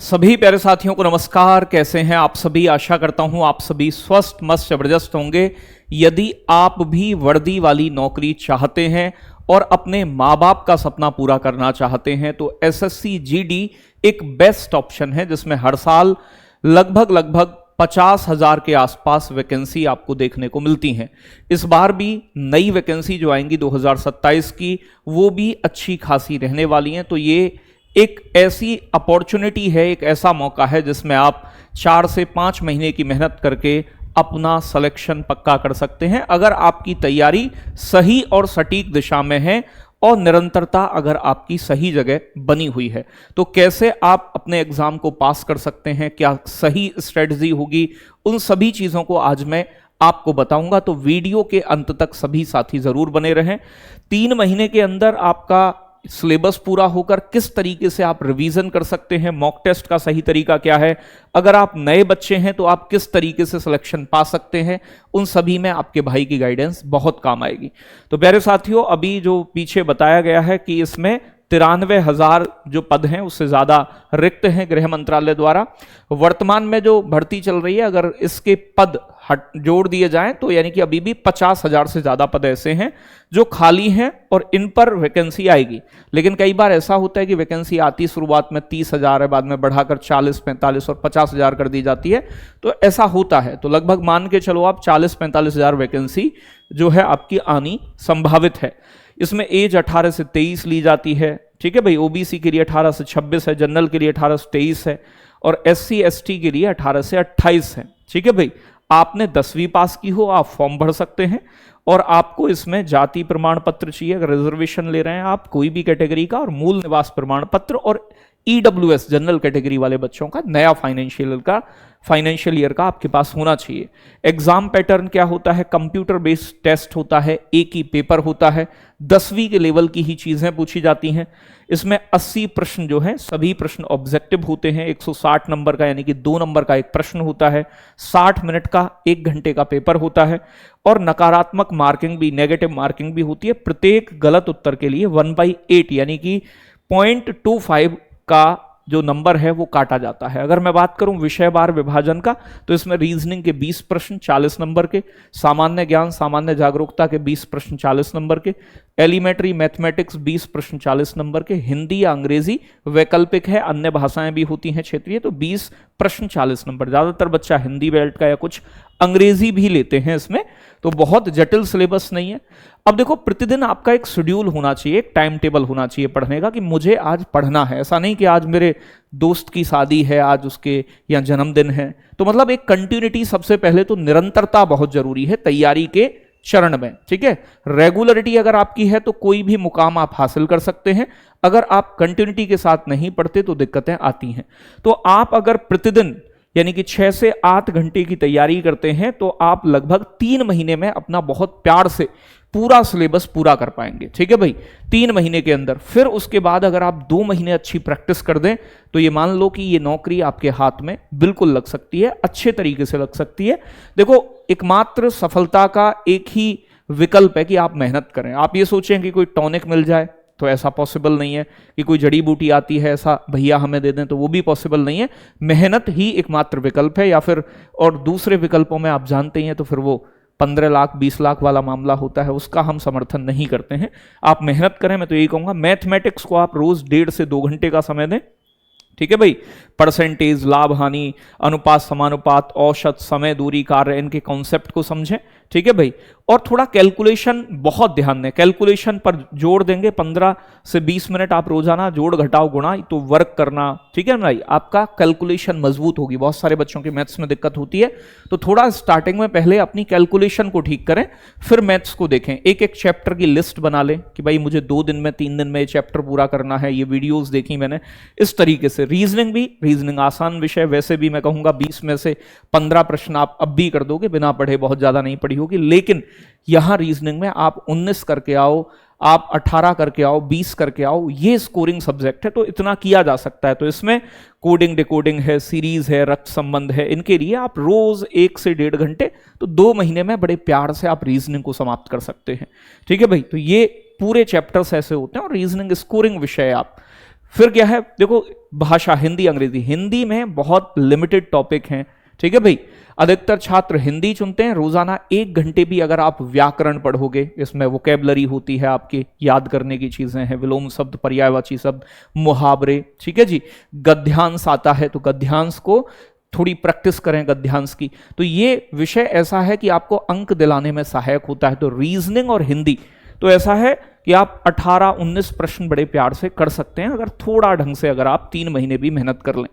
सभी प्यारे साथियों को नमस्कार। कैसे हैं आप सभी? आशा करता हूं आप सभी स्वस्थ मस्त जबरदस्त होंगे। यदि आप भी वर्दी वाली नौकरी चाहते हैं और अपने माँ बाप का सपना पूरा करना चाहते हैं तो एसएससी जीडी एक बेस्ट ऑप्शन है, जिसमें हर साल लगभग 50,000 के आसपास वैकेंसी आपको देखने को मिलती हैं। इस बार भी नई वैकेंसी जो आएंगी 2027 की, वो भी अच्छी खासी रहने वाली हैं। तो ये एक ऐसी अपॉर्चुनिटी है, एक ऐसा मौका है जिसमें आप 4 से 5 महीने की मेहनत करके अपना सिलेक्शन पक्का कर सकते हैं, अगर आपकी तैयारी सही और सटीक दिशा में है और निरंतरता अगर आपकी सही जगह बनी हुई है। तो कैसे आप अपने एग्जाम को पास कर सकते हैं, क्या सही स्ट्रेटजी होगी, उन सभी चीजों को आज मैं आपको बताऊंगा। तो वीडियो के अंत तक सभी साथी जरूर बने रहें। 3 महीने के अंदर आपका सिलेबस पूरा होकर किस तरीके से आप रिवीजन कर सकते हैं, मॉक टेस्ट का सही तरीका क्या है, अगर आप नए बच्चे हैं तो आप किस तरीके से सिलेक्शन पा सकते हैं, उन सभी में आपके भाई की गाइडेंस बहुत काम आएगी। तो प्यारे साथियों, अभी जो पीछे बताया गया है कि इसमें 93,000 जो पद हैं उससे ज्यादा रिक्त हैं गृह मंत्रालय द्वारा। वर्तमान में जो भर्ती चल रही है, अगर इसके पद जोड़ दिए जाएं तो यानी कि अभी भी 50,000 से ज्यादा पद ऐसे हैं जो खाली हैं और इन पर वैकेंसी आएगी। लेकिन कई बार ऐसा होता है कि वैकेंसी आती शुरुआत में 30,000 है, बाद में बढ़ाकर 40, 45 और 50,000 कर दी जाती है। तो ऐसा होता है। तो लगभग मान के चलो आप 40-45,000 वैकेंसी जो है आपकी आनी संभावित है। इसमें एज 18 से 23 ली जाती है। ठीक है भाई, ओबीसी के लिए 18 से 26 है, जनरल के लिए 18 से 23 है और एससी एसटी के लिए 18 से 28 है। ठीक है भाई, आपने 10वीं पास की हो, आप फॉर्म भर सकते हैं और आपको इसमें जाति प्रमाण पत्र चाहिए अगर रिजर्वेशन ले रहे हैं आप कोई भी कैटेगरी का, और मूल निवास प्रमाण पत्र और ईडब्ल्यूएस जनरल कैटेगरी वाले बच्चों का नया फाइनेंशियल ईयर का आपके पास होना चाहिए। एग्जाम पैटर्न क्या होता है? कंप्यूटर बेस्ड टेस्ट होता है, एक ही पेपर होता है, 10वीं के लेवल की ही चीजें पूछी जाती हैं। इसमें 80 प्रश्न जो हैं सभी प्रश्न ऑब्जेक्टिव होते हैं। 160 नंबर का यानी कि 2 नंबर का एक प्रश्न होता है। 60 मिनट का 1 घंटे का पेपर होता है और नकारात्मक मार्किंग भी, नेगेटिव मार्किंग भी होती है। प्रत्येक गलत उत्तर के लिए 1/8 यानी कि 0.25 का जो नंबर है वो काटा जाता है। अगर मैं बात करूं विषय वार विभाजन का, तो इसमें रीजनिंग के 20 प्रश्न 40 नंबर के, सामान्य ज्ञान सामान्य जागरूकता के 20 प्रश्न 40 नंबर के, एलिमेंट्री मैथमेटिक्स 20 प्रश्न 40 नंबर के, हिंदी या अंग्रेजी वैकल्पिक है, अन्य भाषाएं भी होती हैं क्षेत्रीय, तो 20 प्रश्न 40 नंबर। ज्यादातर बच्चा हिंदी बेल्ट का या कुछ अंग्रेजी भी लेते हैं इसमें, तो बहुत जटिल सिलेबस नहीं है। अब देखो, प्रतिदिन आपका एक शेड्यूल होना चाहिए, एक टाइम टेबल होना चाहिए पढ़ने का कि मुझे आज पढ़ना है। ऐसा नहीं कि आज मेरे दोस्त की शादी है, आज उसके या जन्मदिन है। तो मतलब एक कंटिन्यूटी, सबसे पहले तो निरंतरता बहुत जरूरी है तैयारी के चरण में। ठीक है, रेगुलरिटी अगर आपकी है तो कोई भी मुकाम आप हासिल कर सकते हैं। अगर आप कंटिन्यूटी के साथ नहीं पढ़ते तो दिक्कतें आती हैं। तो आप अगर प्रतिदिन यानी कि 6 से 8 घंटे की तैयारी करते हैं तो आप लगभग 3 महीने में अपना बहुत प्यार से पूरा सिलेबस पूरा कर पाएंगे। ठीक है भाई, 3 महीने के अंदर। फिर उसके बाद अगर आप 2 महीने अच्छी प्रैक्टिस कर दें तो ये मान लो कि ये नौकरी आपके हाथ में बिल्कुल लग सकती है, अच्छे तरीके से लग सकती है। देखो, एकमात्र सफलता का एक ही विकल्प है कि आप मेहनत करें। आप ये सोचें कि कोई टॉनिक मिल जाए तो ऐसा पॉसिबल नहीं है, कि कोई जड़ी बूटी आती है ऐसा भैया हमें दे दें, तो वो भी पॉसिबल नहीं है। मेहनत ही एकमात्र विकल्प है। या फिर और दूसरे विकल्पों में आप जानते ही हैं, तो फिर वो 15 लाख 20 लाख वाला मामला होता है, उसका हम समर्थन नहीं करते हैं। आप मेहनत करें। मैं तो यही कहूंगा, मैथमेटिक्स को आप रोज 1.5 से 2 घंटे का समय दें। ठीक है भाई, परसेंटेज, लाभ हानि, अनुपात समानुपात, औसत, समय, दूरी, कार्य, इनके कॉन्सेप्ट को समझें। ठीक है भाई, और थोड़ा कैलकुलेशन बहुत ध्यान दें। कैलकुलेशन पर जोड़ देंगे, 15 से 20 मिनट आप रोजाना जोड़ घटाव गुणा तो वर्क करना। ठीक है भाई, आपका कैलकुलेशन मजबूत होगी। बहुत सारे बच्चों की मैथ्स में दिक्कत होती है, तो थोड़ा स्टार्टिंग में पहले अपनी कैलकुलेशन को ठीक करें, फिर मैथ्स को देखें। एक एक चैप्टर की लिस्ट बना लें कि भाई मुझे 2 दिन में 3 दिन में ये चैप्टर पूरा करना है। ये वीडियोस देखी मैंने इस तरीके से। रीजनिंग आसान विषय, वैसे भी मैं कहूंगा 20 में से 15 प्रश्न आप अब भी कर दोगे बिना पढ़े, बहुत ज्यादा नहीं पढ़ी होगी। लेकिन यहां रीजनिंग में आप 19 करके आओ, आप 18 करके आओ, 20 करके आओ, ये स्कोरिंग सब्जेक्ट है, तो इतना किया जा सकता है। तो इसमें कोडिंग डिकोडिंग है, सीरीज है, रक्त संबंध है, इनके लिए आप रोज 1 से 1.5 घंटे, तो 2 महीने में बड़े प्यार से आप रीजनिंग को समाप्त कर सकते हैं। ठीक है भाई, तो ये पूरे चैप्टर्स ऐसे होते हैं और रीजनिंग स्कोरिंग विषय आप फिर क्या है, देखो भाषा हिंदी अंग्रेजी, हिंदी में बहुत लिमिटेड टॉपिक हैं, ठीक है भाई। अधिकतर छात्र हिंदी चुनते हैं। रोजाना 1 घंटे भी अगर आप व्याकरण पढ़ोगे, इसमें वोकेबलरी होती है, आपकी याद करने की चीजें हैं, विलोम शब्द, पर्यायवाची शब्द, मुहावरे, ठीक है जी। गद्यांश आता है तो गद्यांश को थोड़ी प्रैक्टिस करें गद्यांश की। तो ये विषय ऐसा है कि आपको अंक दिलाने में सहायक होता है। तो रीजनिंग और हिंदी तो ऐसा है कि आप 18-19 प्रश्न बड़े प्यार से कर सकते हैं अगर थोड़ा ढंग से, अगर आप 3 महीने भी मेहनत कर लें।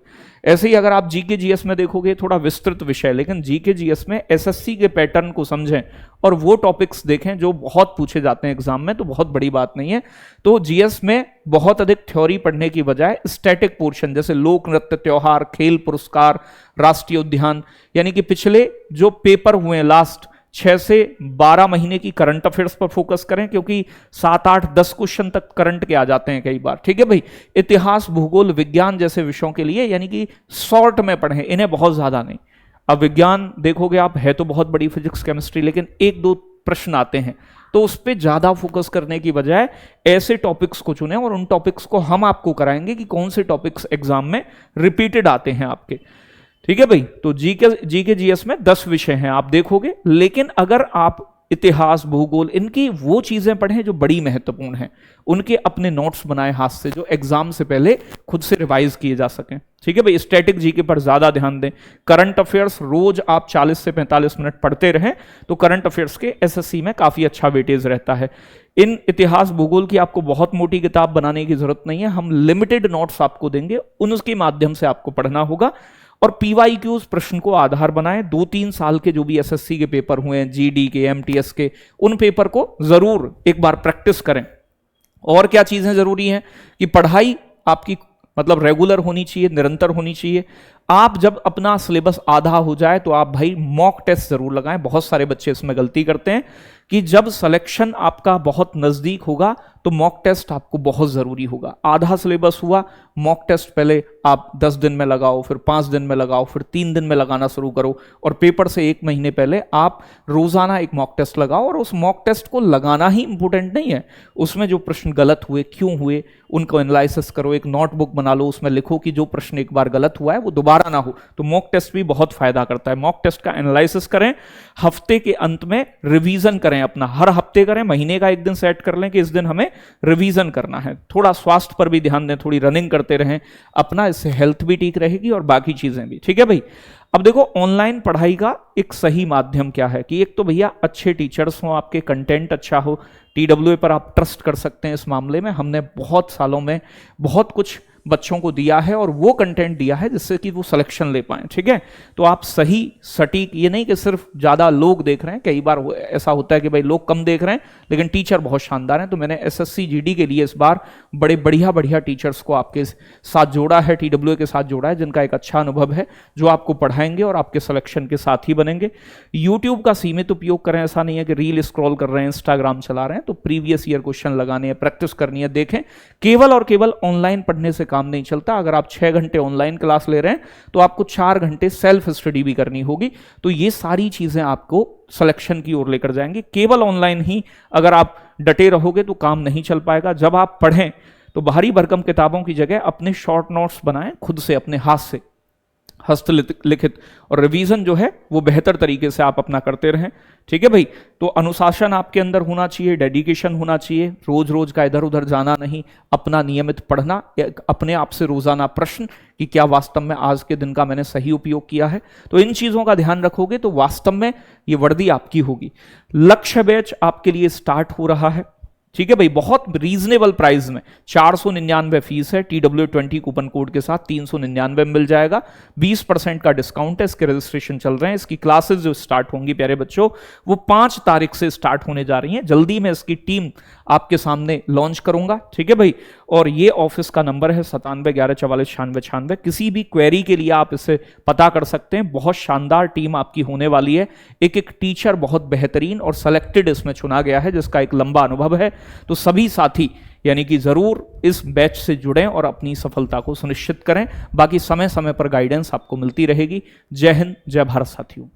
ऐसे ही अगर आप जीके जीएस में देखोगे, थोड़ा विस्तृत विषय, लेकिन जीके जीएस में एसएससी के पैटर्न को समझें और वो टॉपिक्स देखें जो बहुत पूछे जाते हैं एग्जाम में, तो बहुत बड़ी बात नहीं है। तो जीएस में बहुत अधिक थ्योरी पढ़ने की बजाय स्टैटिक पोर्शन जैसे लोक नृत्य, त्योहार, खेल पुरस्कार, राष्ट्रीय उद्यान, यानी कि पिछले जो पेपर हुए हैं लास्ट 6 से 12 महीने की करंट अफेयर्स पर फोकस करें, क्योंकि 7, 8, 10 क्वेश्चन तक करंट के आ जाते हैं कई बार, ठीक है भाई। इतिहास, भूगोल, विज्ञान जैसे विषयों के लिए यानी कि शॉर्ट में पढ़ें, इन्हें बहुत ज्यादा नहीं। अब विज्ञान देखोगे आप, है तो बहुत बड़ी फिजिक्स केमिस्ट्री, लेकिन 1-2 प्रश्न आते हैं, तो उस पर ज्यादा फोकस करने की बजाय ऐसे टॉपिक्स को चुनें, और उन टॉपिक्स को हम आपको कराएंगे कि कौन से टॉपिक्स एग्जाम में रिपीटेड आते हैं आपके, ठीक है भाई। तो जीके जीएस में 10 विषय हैं, आप देखोगे। लेकिन अगर आप इतिहास, भूगोल, इनकी वो चीजें पढ़ें जो बड़ी महत्वपूर्ण हैं, उनके अपने नोट्स बनाए हाथ से, जो एग्जाम से पहले खुद से रिवाइज किए जा सकें, ठीक है भाई। स्टैटिक जीके पर ज्यादा ध्यान दें। करंट अफेयर्स रोज आप 40 से 45 मिनट पढ़ते रहें, तो करंट अफेयर्स के एसएससी में काफी अच्छा वेटेज रहता है। इन इतिहास, भूगोल की आपको बहुत मोटी किताब बनाने की जरूरत नहीं है, हम लिमिटेड नोट्स आपको देंगे, उनके माध्यम से आपको पढ़ना होगा। और पीवाईक्यूज प्रश्न को आधार बनाएं। 2-3 साल के जो भी एसएससी के पेपर हुए हैं, जीडी के, एमटीएस के, उन पेपर को जरूर एक बार प्रैक्टिस करें। और क्या चीजें जरूरी हैं कि पढ़ाई आपकी मतलब रेगुलर होनी चाहिए, निरंतर होनी चाहिए। आप जब अपना सिलेबस आधा हो जाए तो आप भाई मॉक टेस्ट जरूर लगाएं। बहुत सारे बच्चे इसमें गलती करते हैं कि जब सिलेक्शन आपका बहुत नजदीक होगा तो मॉक टेस्ट आपको बहुत जरूरी होगा। आधा सिलेबस हुआ, मॉक टेस्ट पहले आप 10 दिन में लगाओ, फिर 5 दिन में लगाओ, फिर 3 दिन में लगाना शुरू करो, और पेपर से 1 महीने पहले आप रोजाना एक मॉक टेस्ट लगाओ। और उस मॉक टेस्ट को लगाना ही इंपॉर्टेंट नहीं है, उसमें जो प्रश्न गलत हुए, क्यों हुए, उनको एनालिसिस करो, एक नोटबुक बना लो, उसमें लिखो कि जो प्रश्न एक बार गलत हुआ है वो दोबारा ना हो। तो मॉक टेस्ट भी बहुत फायदा करता है। मॉक टेस्ट का एनालिसिस करें, हफ्ते के अंत में रिवीजन करें अपना, हर हफ्ते करें, महीने का एक दिन सेट कर लें कि इस दिन हमें रिवीजन करना है। थोड़ा स्वास्थ्य पर भी ध्यान दें, थोड़ी रनिंग करते रहें अपना, इससे हेल्थ भी ठीक रहेगी और बाकी चीजें भी, ठीक है भाई। अब देखो ऑनलाइन पढ़ाई का एक सही माध्यम क्या है कि एक तो भैया अच्छे टीचर्स हों, आपके कंटेंट अच्छा हो, TWA पर आप ट्रस्ट कर सकते हैं। इस मामले में हमने बहुत सालों में बहुत कुछ बच्चों को दिया है और वो कंटेंट दिया है जिससे कि वो सिलेक्शन ले पाए, ठीक है। तो आप सही सटीक, ये नहीं कि सिर्फ ज्यादा लोग देख रहे हैं, कई बार ऐसा होता है कि भाई लोग कम देख रहे हैं लेकिन टीचर बहुत शानदार हैं। तो मैंने SSC GD के लिए इस बार बड़े बढ़िया टीचर्स को आपके साथ जोड़ा है, TWA के साथ जोड़ा है, जिनका एक अच्छा अनुभव है, जो आपको पढ़ाएंगे और आपके सिलेक्शन के साथ ही बनेंगे। यूट्यूब का सीमित उपयोग करें, ऐसा नहीं है कि रील स्क्रॉल कर रहे हैं, इंस्टाग्राम चला रहे हैं। तो प्रीवियस ईयर क्वेश्चन लगाने हैं, प्रैक्टिस करनी है, देखें। केवल और केवल ऑनलाइन पढ़ने से काम नहीं चलता। अगर आप 6 घंटे ऑनलाइन क्लास ले रहे हैं तो आपको 4 घंटे सेल्फ स्टडी भी करनी होगी। तो ये सारी चीजें आपको सिलेक्शन की ओर लेकर जाएंगे। केवल ऑनलाइन ही अगर आप डटे रहोगे तो काम नहीं चल पाएगा। जब आप पढ़ें तो भारी भरकम किताबों की जगह अपने शॉर्ट नोट्स बनाएं, खुद से अपने हाथ से हस्तलिखित, और रिवीजन जो है वो बेहतर तरीके से आप अपना करते रहें, ठीक है भाई। तो अनुशासन आपके अंदर होना चाहिए, डेडिकेशन होना चाहिए, रोज रोज का इधर उधर जाना नहीं, अपना नियमित पढ़ना, अपने आप से रोजाना प्रश्न कि क्या वास्तव में आज के दिन का मैंने सही उपयोग किया है। तो इन चीजों का ध्यान रखोगे तो वास्तव में ये वर्दी आपकी होगी। लक्ष्य बैच आपके लिए स्टार्ट हो रहा है, ठीक है भाई, बहुत रीजनेबल प्राइस में। 499 फीस है, TW20 कूपन कोड के साथ 399 मिल जाएगा। 20% का डिस्काउंट है, इसके रजिस्ट्रेशन चल रहे हैं। इसकी क्लासेस जो स्टार्ट होंगी प्यारे बच्चों, वो 5 तारीख से स्टार्ट होने जा रही हैं। जल्दी मैं इसकी टीम आपके सामने लॉन्च करूंगा, ठीक है भाई। और ये ऑफिस का नंबर है 9711449696। किसी भी क्वेरी के लिए आप इससे पता कर सकते हैं। बहुत शानदार टीम आपकी होने वाली है। एक एक टीचर बहुत बेहतरीन और सेलेक्टेड इसमें चुना गया है, जिसका एक लंबा अनुभव है। तो सभी साथी यानी कि जरूर इस बैच से जुड़ें और अपनी सफलता को सुनिश्चित करें। बाकी समय समय पर गाइडेंस आपको मिलती रहेगी। जय हिंद, जय भारत साथियों।